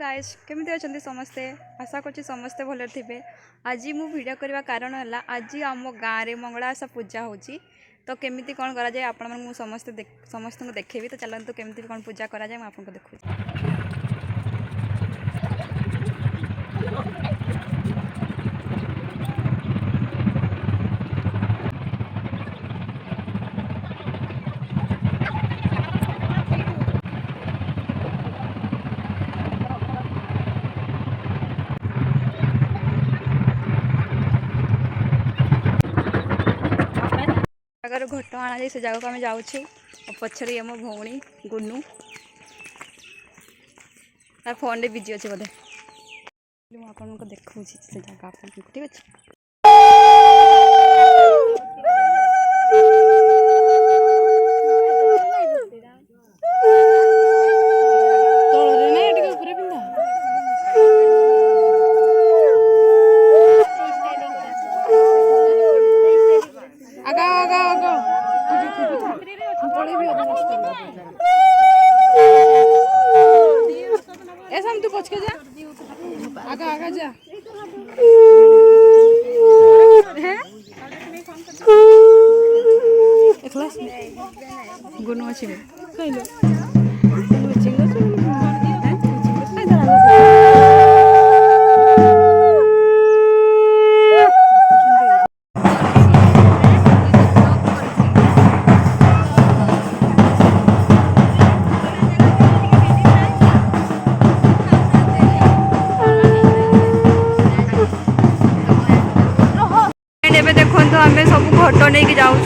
Guys केमिति अछंती समस्ते आशा करछि समस्ते भले थिबे। आज मु वीडियो करबा कारण हला आज आम गाँव रे मंगलासा पूजा होची तो केमिति कोन करा जाय आपण मन मु समस्त को देखेबी। तो चलंतु केमिति कोन पूजा करा जाय मु आपन को देखु। अगर घट आना जाए से जगह को आम जाऊँ पछरे आम भौणी गुनू तार फोन रे बिजी अच्छे बोधे मुझे देखा से जगह आप ठीक अच्छे। ऐसा तू पहुंच के जा आगा आगा जा क्लास गुनो अछि कहलो गुनो चिंगो देखो आम सब घट नहीं जाऊँ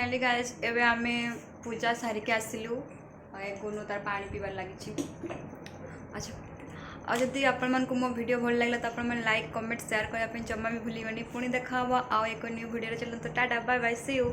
फाइनली गाइस एबे आमे पूजा सारिके आसिलु गुनु तार पानी पीबार लगी। अच्छा और जदि आपण मन को मो वीडियो भल लगला तो आपण मन लाइक कमेंट शेयर करने जमा भी भूलिबनी। पुणी देखा हुआ आउ एक न्यू वीडियो चलते tata bye bye see you.